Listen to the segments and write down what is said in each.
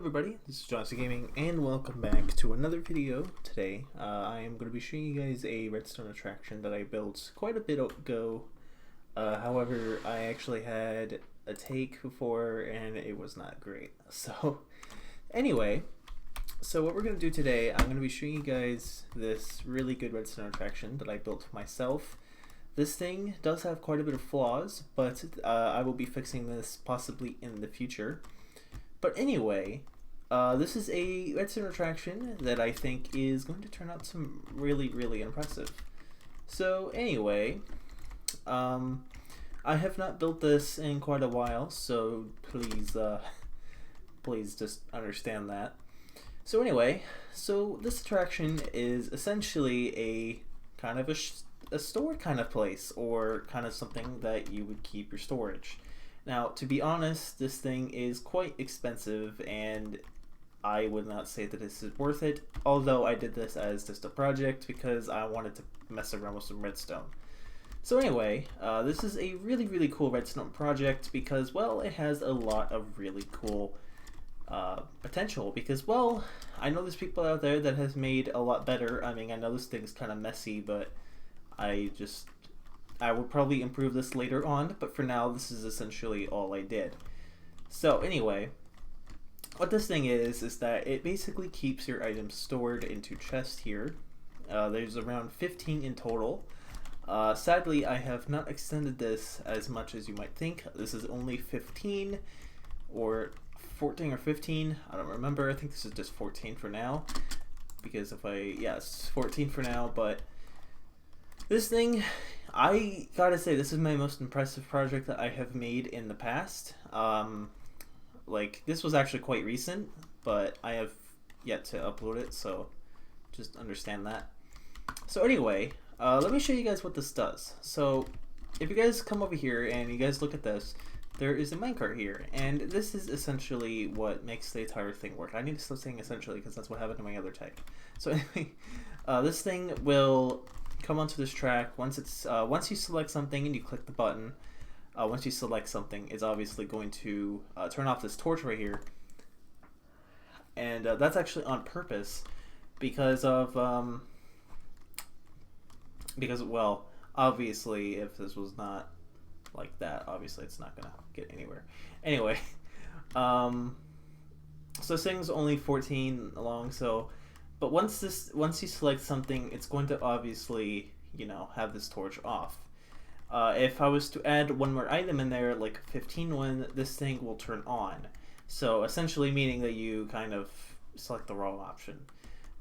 Everybody, this is Johnson Gaming, and welcome back to another video. Today, I am going to be showing you guys a redstone attraction that I built quite a bit ago. However, I actually had a take before, and it was not great. So, anyway, what we're going to do today, I'm going to be showing you guys this really good redstone attraction that I built myself. This thing does have quite a bit of flaws, but I will be fixing this possibly in the future. But anyway, this is a redstone attraction that I think is going to turn out some really impressive. So anyway, I have not built this in quite a while, so please just understand that. So anyway, this attraction is essentially a kind of a store kind of place, or kind of something that you would keep your storage. Now, to be honest, this thing is quite expensive, and I would not say that this is worth it, although I did this as just a project because I wanted to mess around with some redstone. So anyway, this is a really cool redstone project because, well, it has a lot of really cool potential because, well, I know there's people out there that has made a lot better. I mean, I know this thing's kind of messy, but I will probably improve this later on, but for now, this is essentially all I did. So anyway, what this thing is that it basically keeps your items stored into chests here. There's around 15 in total. Sadly, I have not extended this as much as you might think. This is only 15 or 14 or 15. I don't remember. I think this is just 14 for now because it's 14 for now, but this thing, I gotta say, this is my most impressive project that I have made in the past. This was actually quite recent, but I have yet to upload it, so just understand that. So anyway, let me show you guys what this does. So if you guys come over here and you guys look at this, there is a minecart here, and this is essentially what makes the entire thing work. I need to stop saying essentially because that's what happened to my other tag. So anyway, this thing will come onto this track once you select something and you click the button. Once you select something, it's obviously going to turn off this torch right here, and that's actually on purpose because well, obviously if this was not like that, obviously it's not gonna get anywhere. Anyway, so this thing's only 14 long, but once you select something, it's going to obviously, have this torch off. If I was to add one more item in there, like a 15 one, this thing will turn on. So essentially meaning that you kind of select the wrong option.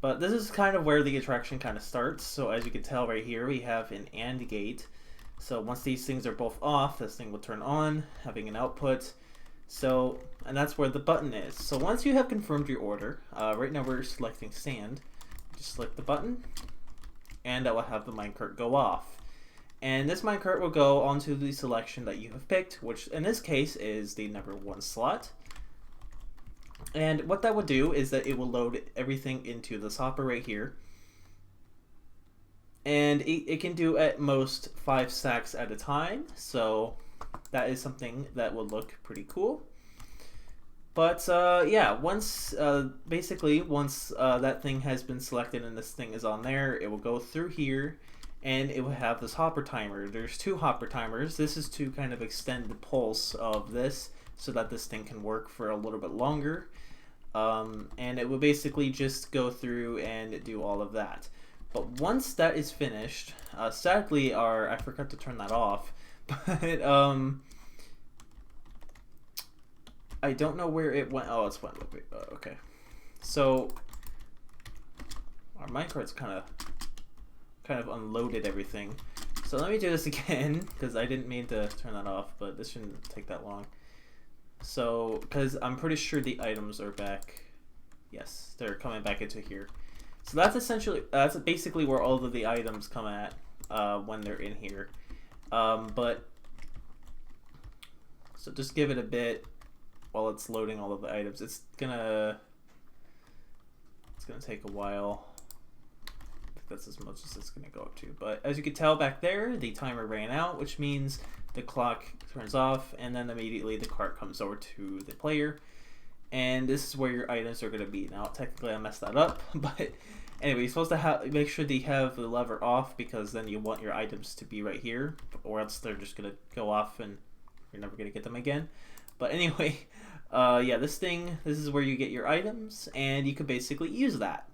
But this is kind of where the attraction kind of starts. So as you can tell right here, we have an AND gate. So once these things are both off, this thing will turn on, having an output. And that's where the button is. So once you have confirmed your order, right now we're selecting sand, just select the button, and that will have the minecart go off. And this minecart will go onto the selection that you have picked, which in this case is the number 1 slot. And what that would do is that it will load everything into this hopper right here. And it can do at most 5 stacks at a time, so that is something that will look pretty cool. But yeah, once that thing has been selected and this thing is on there, it will go through here and it will have this hopper timer. There's 2 hopper timers. This is to kind of extend the pulse of this so that this thing can work for a little bit longer. And it will basically just go through and do all of that. But once that is finished, sadly I forgot to turn that off, but I don't know where it went. Oh, it's went. Okay. So our minecart's kind of unloaded everything. So let me do this again because I didn't mean to turn that off, but this shouldn't take that long. So, because I'm pretty sure the items are back. Yes, they're coming back into here. So that's basically where all of the items come at when they're in here. So just give it a bit while it's loading all of the items. It's gonna take a while. I think that's as much as it's gonna go up to. But as you can tell back there, the timer ran out, which means the clock turns off, and then immediately the cart comes over to the player. and this is where your items are going to be. Now, technically, I messed that up, but anyway, you're supposed to make sure that you have the lever off, because then you want your items to be right here, or else they're just going to go off and you're never going to get them again. But anyway, yeah, this is where you get your items, and you can basically use that.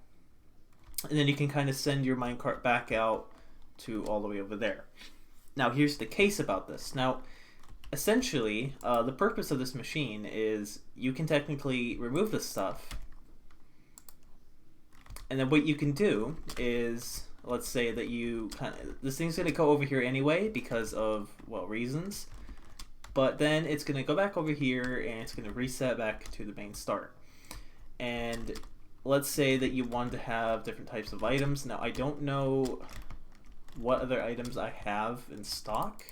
And then you can kind of send your minecart back out to all the way over there. Now, here's the case about this. Now, essentially, the purpose of this machine is you can technically remove this stuff, and then what you can do is, let's say that this thing's going to go over here anyway because of, well, reasons, but then it's going to go back over here and it's going to reset back to the main start. And let's say that you want to have different types of items. Now, I don't know what other items I have in stock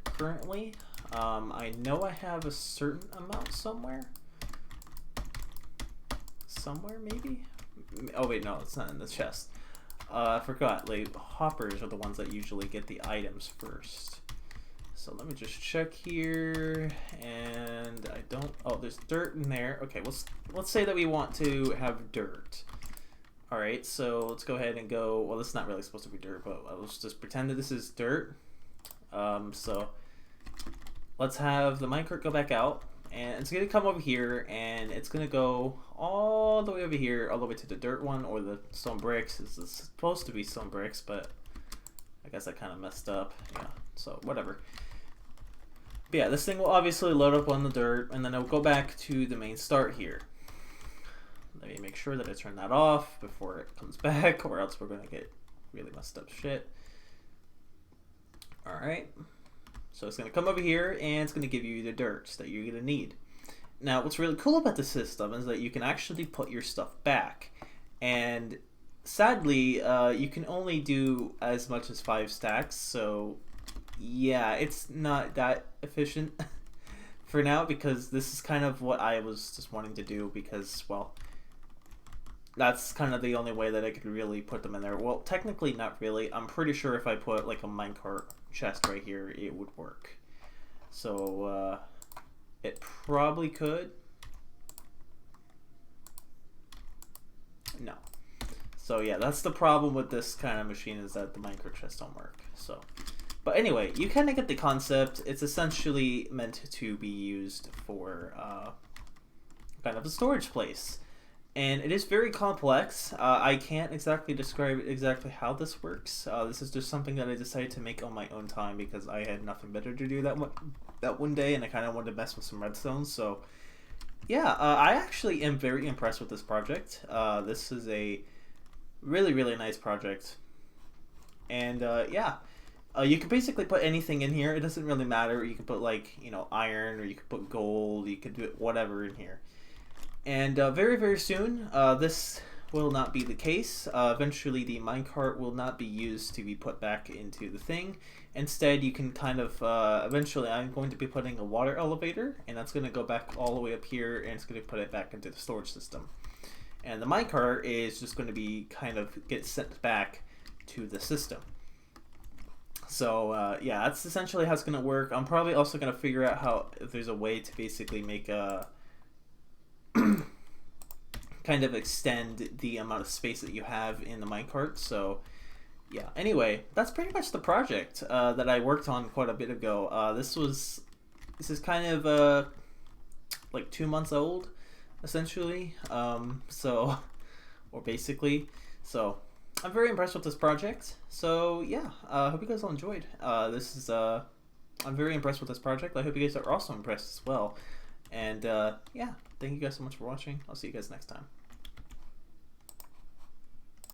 currently. I know I have a certain amount somewhere. Somewhere, maybe? Oh, wait, no, it's not in the chest. I forgot. Like, hoppers are the ones that usually get the items first. So let me just check here, and I don't... Oh, there's dirt in there. Okay, let's say that we want to have dirt. Alright, so let's go ahead and go... Well, this is not really supposed to be dirt, but let's just pretend that this is dirt. So let's have the minecart go back out, and it's going to come over here, and it's going to go all the way over here, all the way to the dirt one, or the stone bricks. This is supposed to be stone bricks, but I guess I kind of messed up. Yeah, so whatever. But yeah, this thing will obviously load up on the dirt, and then it'll go back to the main start here. Let me make sure that I turn that off before it comes back, or else we're going to get really messed up shit. Alright, so it's going to come over here, and it's going to give you the dirt that you're going to need. Now, what's really cool about the system is that you can actually put your stuff back, and sadly, you can only do as much as 5 stacks, so yeah, it's not that efficient for now, because this is kind of what I was just wanting to do, because, well, that's kind of the only way that I could really put them in there. Well, technically not really. I'm pretty sure if I put like a minecart chest right here, it would work. So, it probably could. No. So yeah, that's the problem with this kind of machine, is that the minecart chests don't work. So, but anyway, you kind of get the concept. It's essentially meant to be used for kind of a storage place. And it is very complex. I can't exactly describe exactly how this works. This is just something that I decided to make on my own time because I had nothing better to do that one day, and I kind of wanted to mess with some redstone. So yeah, I actually am very impressed with this project. This is a really, really nice project. And yeah, you can basically put anything in here. It doesn't really matter. You can put, like, you know, iron, or you can put gold. You can do whatever in here. And very, very soon, this will not be the case. Eventually, the minecart will not be used to be put back into the thing. Instead, you can kind of, eventually, I'm going to be putting a water elevator, and that's going to go back all the way up here, and it's going to put it back into the storage system. And the minecart is just going to be kind of get sent back to the system. So, yeah, that's essentially how it's going to work. I'm probably also going to figure out if there's a way to basically make a kind of extend the amount of space that you have in the minecart. So yeah, anyway, that's pretty much the project that I worked on quite a bit ago. This is kind of like 2 months old, essentially. So, or basically, so I'm very impressed with this project. So yeah, I hope you guys all enjoyed. I'm very impressed with this project. I hope you guys are also impressed as well. And yeah, thank you guys so much for watching. I'll see you guys next time.